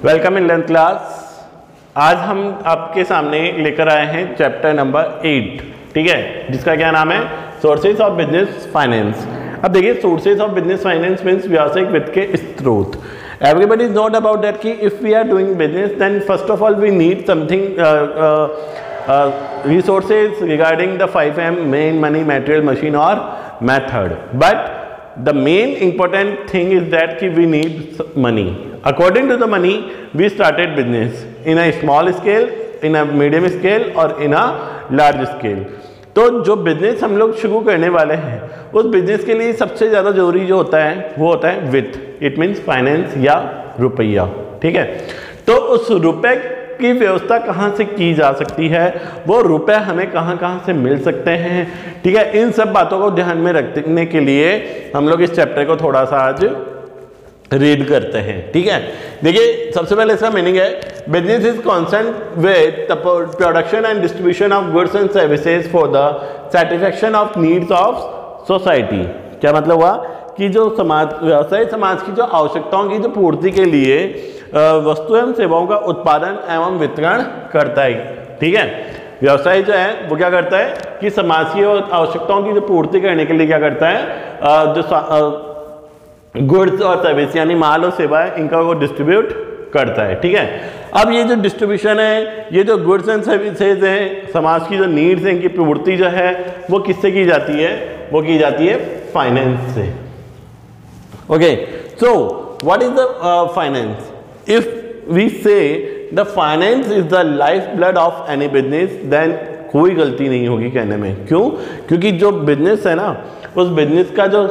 Welcome in 11th class. आज हम आपके सामने लेकर आए हैं चैप्टर नंबर 8, ठीक है, जिसका क्या नाम है, सोर्सेज ऑफ बिजनेस फाइनेंस। अब देखिए, sources of business finance means व्यावसायिक वित्त के स्रोत। Everybody is not about that कि if we are doing business then first of all we need something resources regarding the 5M, main, money, material, machine or method, but the main important thing is that कि we need money. According to the money we started business in a small scale, in a medium scale और in a large scale. तो जो business हम लोग शुरू करने वाले हैं उस बिजनेस के लिए सबसे ज़्यादा जरूरी जो होता है वो होता है वित्त, इट मीन्स फाइनेंस या रुपया, ठीक है। तो उस रुपए की व्यवस्था कहाँ से की जा सकती है, वो रुपए हमें कहाँ से मिल सकते हैं, ठीक है। इन सब बातों को ध्यान में रखने के लिए हम लोग इस चैप्टर को थोड़ा सा आज रीड करते हैं, ठीक है। देखिए, सबसे पहले इसका मीनिंग है business is concern with the production and distribution of goods and services for the satisfaction of needs of society. क्या मतलब हुआ कि जो व्यवसाय समाज की जो आवश्यकताओं की जो पूर्ति के लिए वस्तु एवं सेवाओं का उत्पादन एवं वितरण करता है, ठीक है। व्यवसाय जो है वो क्या करता है कि समाज की आवश्यकताओं की जो पूर्ति करने के लिए क्या करता है, जो गुड्स और सर्विस यानी माल और सेवाएं इनका वो डिस्ट्रीब्यूट करता है, ठीक है। अब ये जो डिस्ट्रीब्यूशन है, ये जो गुड्स एंड सर्विसेज हैं, समाज की जो नीड्स हैं, इनकी पूर्ति जो है वो किससे की जाती है, वो की जाती है फाइनेंस से। Okay, so what is the finance? If we say the finance is the lifeblood of any business, then कोई गलती नहीं होगी कहने में। क्यों? क्योंकि जो बिजनेस है ना, उस बिजनेस का जो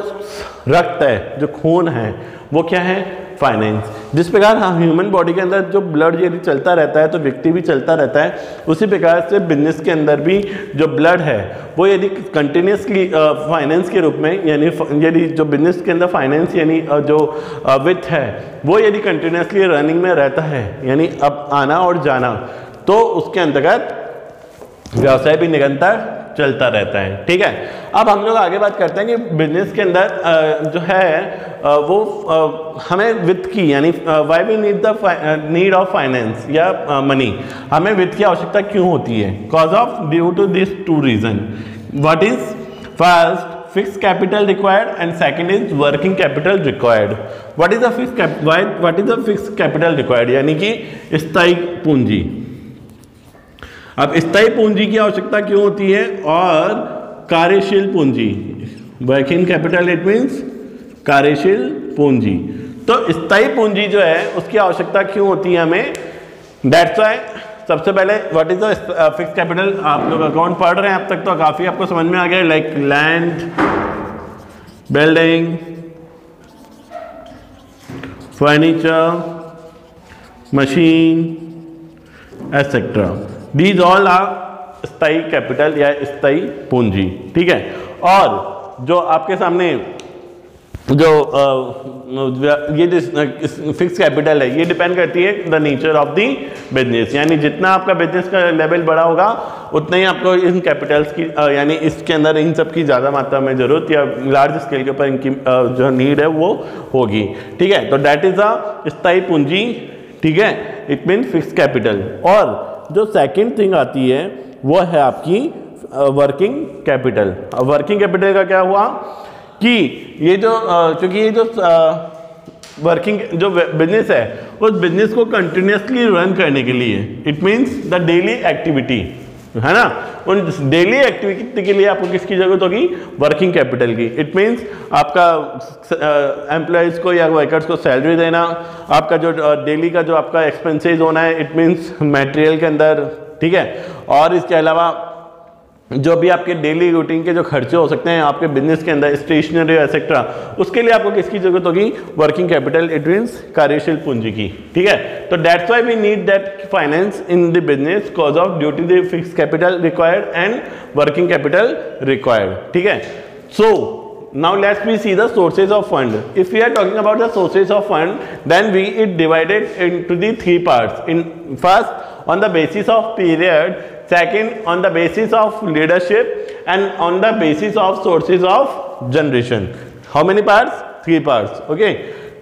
रक्त है, जो खून है, वो क्या है, फाइनेंस। जिस प्रकार ह्यूमन बॉडी के अंदर जो ब्लड यदि चलता रहता है तो व्यक्ति भी चलता रहता है, उसी प्रकार से बिजनेस के अंदर भी जो ब्लड है वो यदि कंटिन्यूसली फाइनेंस के रूप में, यानी यदि जो बिजनेस के अंदर फाइनेंस यानी जो वित्त है वो यदि कंटिन्यूसली रनिंग में रहता है, यानी अब आना और जाना, तो उसके अंतर्गत व्यवसाय भी निरंतर चलता रहता है, ठीक है। अब हम लोग आगे बात करते हैं कि बिजनेस के अंदर जो है वो हमें वित्त की, यानी why we need the need of finance या मनी, हमें वित्त की आवश्यकता क्यों होती है? Cause of due to this two reason. What is first, fix capital required and second is working capital required. What is the fix capital required, यानी कि स्थायी पूंजी। अब स्थायी पूंजी की आवश्यकता क्यों होती है? और कार्यशील पूंजी, वर्किंग कैपिटल इट मीन्स कार्यशील पूंजी। तो स्थायी पूंजी जो है उसकी आवश्यकता क्यों होती है हमें? दैट्स व्हाई सबसे पहले what is the fix capital. आप लोग अकाउंट पढ़ रहे हैं अब तक तो काफी आपको समझ में आ गया, like land, building, furniture, machine etcetera, These all are स्थायी कैपिटल या स्थायी पूंजी, ठीक है। और जो आपके सामने जो ये फिक्स कैपिटल है ये डिपेंड करती है the nature of the business, यानी जितना आपका बिजनेस का लेवल बड़ा होगा उतना ही आपको इन कैपिटल्स की यानी इसके अंदर इन सब की ज़्यादा मात्रा में जरूरत या लार्ज स्केल के ऊपर इनकी जो नीड है वो होगी, ठीक है। तो दैट इज अ स्थायी पूंजी, ठीक है, इट मीन फिक्स कैपिटल। और जो सेकंड थिंग आती है वो है आपकी वर्किंग कैपिटल। वर्किंग कैपिटल का क्या हुआ कि ये जो क्योंकि ये जो वर्किंग जो बिजनेस है उस बिजनेस को कंटिन्यूसली रन करने के लिए, it means the daily activity है ना, उन डेली एक्टिविटी के लिए आपको किसकी जरूरत होगी? वर्किंग कैपिटल की। इट मीन्स आपका एम्प्लॉयज़ को या वर्कर्स को सैलरी देना, आपका जो डेली का जो आपका एक्सपेंसेस होना है, इट मीन्स मटेरियल के अंदर, ठीक है। और इसके अलावा जो भी आपके डेली रूटीन के जो खर्चे हो सकते हैं आपके बिजनेस के अंदर, स्टेशनरी एक्सेट्रा, उसके लिए आपको किसकी जरूरत होगी? वर्किंग कैपिटल, इट मीन्स कार्यशील पूंजी की, ठीक है। तो that's why we need that finance in the business cause of due to the fix capital required and working capital required, ठीक है। सो now let's we see the sources of fund. If we are talking about the sources of fund, then it divided into the three parts. In first, on the basis of period, second on the basis of leadership, and on the basis of sources of generation. How many parts? Three parts. Okay.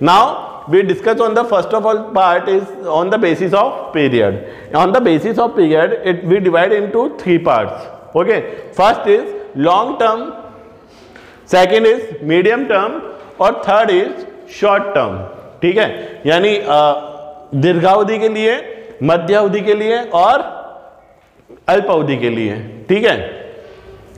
Now we discuss on the first of all part is on the basis of period. On the basis of period, we divide into 3 parts. Okay, first is long term, second is medium term और third is short term. ठीक है, यानी दीर्घावधि के लिए, मध्य अवधि के लिए और अल्प अवधि के लिए. ठीक है,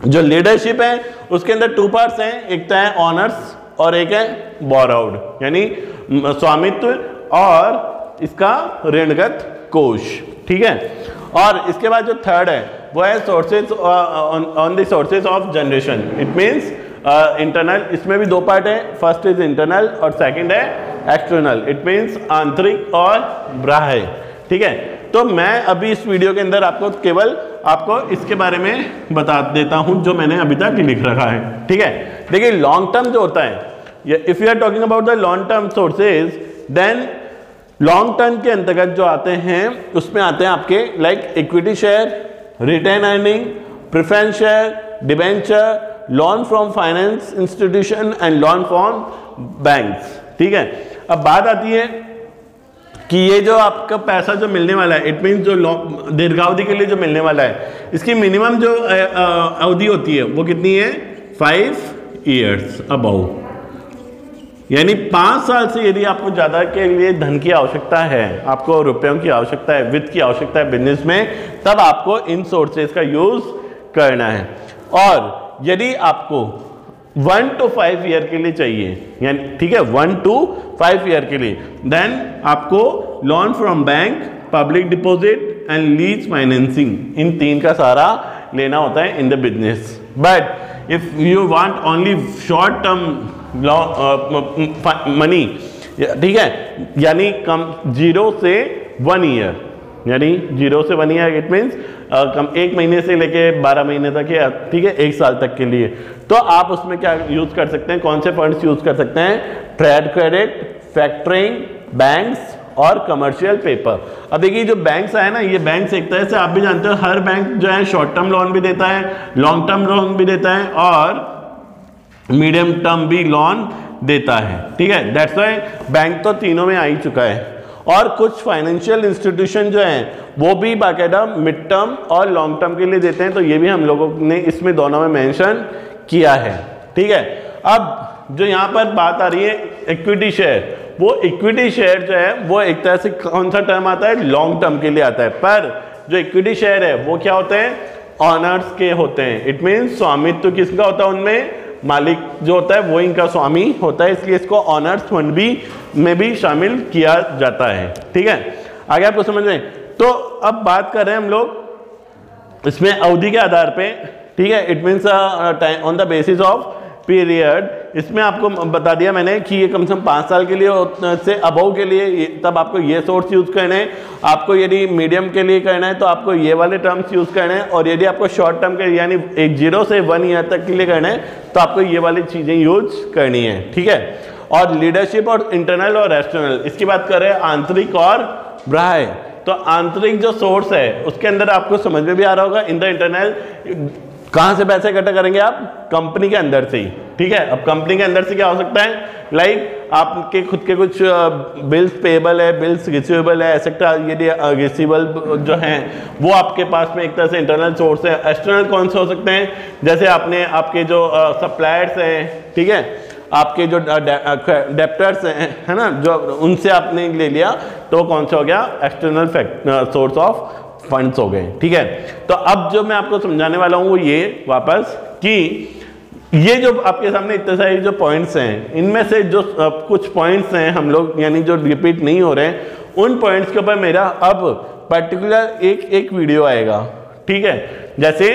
जो लीडरशिप है उसके अंदर 2 पार्ट्स हैं, एक तो है ऑनर्स और एक है बोराउड, यानी स्वामित्व और इसका ऋणगत कोष. ठीक है, और इसके बाद जो थर्ड है वो है sources on the sources of generation. It means internal, इसमें भी 2 पार्ट है, फर्स्ट इज इंटरनल और सेकंड है एक्सटर्नल. इट मीन्स आंतरिक और बाह्य. ठीक है, तो मैं अभी इस वीडियो के अंदर केवल आपको इसके बारे में बता देता हूं जो मैंने अभी तक लिख रखा है. ठीक है, देखिए लॉन्ग टर्म जो होता है, if you are talking about the long term sources, then long term के अंतर्गत जो आते हैं उसमें आते हैं आपके like equity share, retain earning, preference share, debenture, loan from finance institution and loan from banks. ठीक है, अब बात आती है कि ये जो आपका पैसा जो मिलने वाला है, इट मीन्स जो दीर्घावधि के लिए जो मिलने वाला है, इसकी मिनिमम जो अवधि होती है वो कितनी है? 5 years अबव. यानी 5 साल से यदि आपको ज़्यादा के लिए धन की आवश्यकता है, आपको रुपयों की आवश्यकता है, वित्त की आवश्यकता है बिजनेस में, तब आपको इन सोर्सेज का यूज करना है. और यदि आपको 1 to 5 ईयर के लिए चाहिए, यानी ठीक है 1 to 5 ईयर के लिए, देन आपको loan from bank, public deposit and lease financing, इन 3 का सारा लेना होता है in the business. But if you want only short term money, ठीक है, यानी कम 0 से 1 ईयर, यानी 0 से 1 ईयर, इट मीन्स कम 1 महीने से लेके 12 महीने तक है. ठीक है, 1 साल तक के लिए, तो आप उसमें क्या यूज कर सकते हैं, कौन से फंड्स यूज कर सकते हैं? ट्रेड क्रेडिट, फैक्टरिंग, बैंक्स और कमर्शियल पेपर. अब देखिए जो बैंक्स है ना, ये बैंक्स एक तरह से आप भी जानते हो, हर बैंक जो है शॉर्ट टर्म लोन भी देता है, लॉन्ग टर्म लोन भी देता है और मीडियम टर्म भी लोन देता है. ठीक है, दैट्स व्हाई बैंक तो तीनों में आ ही चुका है. और कुछ फाइनेंशियल इंस्टीट्यूशन जो हैं वो भी बाकायदा मिड टर्म और लॉन्ग टर्म के लिए देते हैं, तो ये भी हम लोगों ने इसमें दोनों में मेंशन किया है. ठीक है, अब जो यहाँ पर बात आ रही है इक्विटी शेयर, वो इक्विटी शेयर जो है वो एक तरह से कौन सा टर्म आता है? लॉन्ग टर्म के लिए आता है. पर जो इक्विटी शेयर है वो क्या होते हैं? ऑनर्स के होते हैं. इट मीन्स स्वामित्व किसका होता है? उनमें मालिक जो होता है वो इनका स्वामी होता है, इसलिए इसको ऑनर्स फंड भी में भी शामिल किया जाता है. ठीक है, आगे आपको समझ में. तो अब बात कर रहे हैं हम लोग इसमें अवधि के आधार पे. ठीक है, it means on the basis of period. इसमें आपको बता दिया मैंने कि ये कम से कम 5 साल के लिए से अबव के लिए, तब आपको ये सोर्स यूज करने हैं. आपको यदि मीडियम के लिए करना है तो आपको ये वाले टर्म्स यूज करने हैं, और यदि आपको शॉर्ट टर्म के यानी 0 से 1 ईयर तक के लिए करना है तो आपको ये वाली चीजें यूज करनी है. ठीक है, और लीडरशिप और इंटरनल और एक्सटर्नल, इसकी बात कर रहे हैं आंतरिक और बाह्य. तो आंतरिक जो सोर्स है उसके अंदर आपको समझ में भी आ रहा होगा, इन द इंटरनल कहां से पैसे इकट्ठा करेंगे आप? कंपनी के अंदर से ही. ठीक है, अब कंपनी के अंदर से क्या हो सकता है? लाइक आपके खुद के कुछ बिल्स पेएबल है, बिल्स रिसीवेबल है, एक्सेट्रा. यदि रिसीवेबल जो हैं वो आपके पास में एक तरह से इंटरनल सोर्स है. एक्सटर्नल कौन से हो सकते हैं? जैसे आपके जो सप्लायर्स हैं, ठीक है, आपके जो डेप्टर्स हैं, है ना, जो उनसे आपने ले लिया, तो कौन सा हो गया? एक्सटर्नल सोर्स ऑफ फंड्स हो गए. ठीक है, तो अब जो मैं आपको समझाने वाला हूं वो ये वापस कि ये जो आपके सामने इतने सारे जो पॉइंट्स हैं, इनमें से जो कुछ पॉइंट्स हैं हम लोग यानी जो रिपीट नहीं हो रहे हैं, उन पॉइंट्स के ऊपर मेरा अब पर्टिकुलर एक वीडियो आएगा. ठीक है, जैसे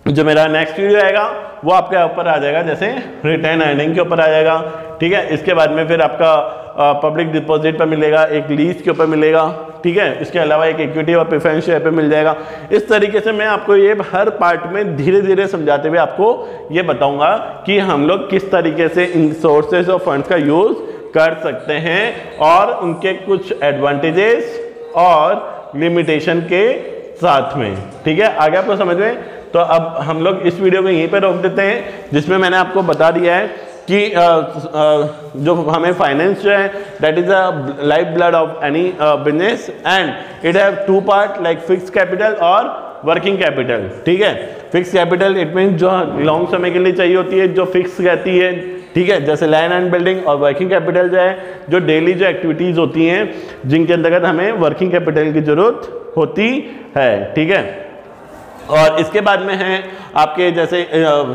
जो मेरा नेक्स्ट वीडियो आएगा वो आपके ऊपर आ जाएगा, जैसे रिटेन अर्निंग के ऊपर आ जाएगा. ठीक है, इसके बाद में फिर आपका पब्लिक डिपॉजिट पर मिलेगा, एक लीज के ऊपर मिलेगा. ठीक है, इसके अलावा एक इक्विटी और प्रेफरेंस शेयर पे मिल जाएगा. इस तरीके से मैं आपको ये हर पार्ट में धीरे धीरे समझाते हुए आपको ये बताऊंगा कि हम लोग किस तरीके से इन सोर्सेज ऑफ फंड्स का यूज कर सकते हैं और उनके कुछ एडवांटेजेस और लिमिटेशन के साथ में. ठीक है, आगे आपको समझ में. तो अब हम लोग इस वीडियो को यहीं पे रोक देते हैं, जिसमें मैंने आपको बता दिया है कि जो हमें फाइनेंस जो है that is a life blood of any business and it have two part like fix capital और वर्किंग कैपिटल। ठीक है, फिक्स कैपिटल इट मीन जो लॉन्ग समय के लिए चाहिए होती है, जो फिक्स रहती है, ठीक है, जैसे लैंड एंड बिल्डिंग। और वर्किंग कैपिटल जो है जो डेली जो एक्टिविटीज होती हैं जिनके अंतर्गत हमें वर्किंग कैपिटल की जरूरत होती है। ठीक है, और इसके बाद में है आपके जैसे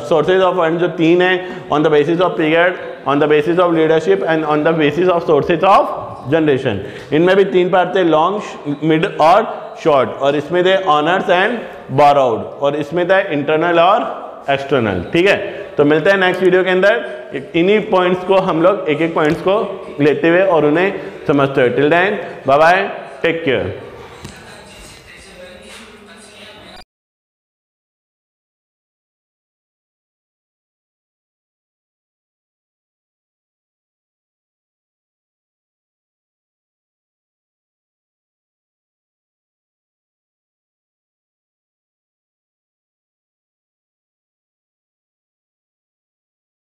सोर्सेज ऑफ फंड जो 3 हैं, on the basis of period, on the basis of leadership and on the basis of sources of generation. इनमें भी 3 पार्ट थे, लॉन्ग, मिड और शॉर्ट, और इसमें थे ऑनर्स एंड बोरोड, और इसमें था इंटरनल और एक्सटर्नल। ठीक है, तो मिलते हैं नेक्स्ट वीडियो के अंदर, इन्हीं पॉइंट्स को हम लोग एक एक पॉइंट्स को लेते हुए और उन्हें समझते हुए। Till then bye bye, take care.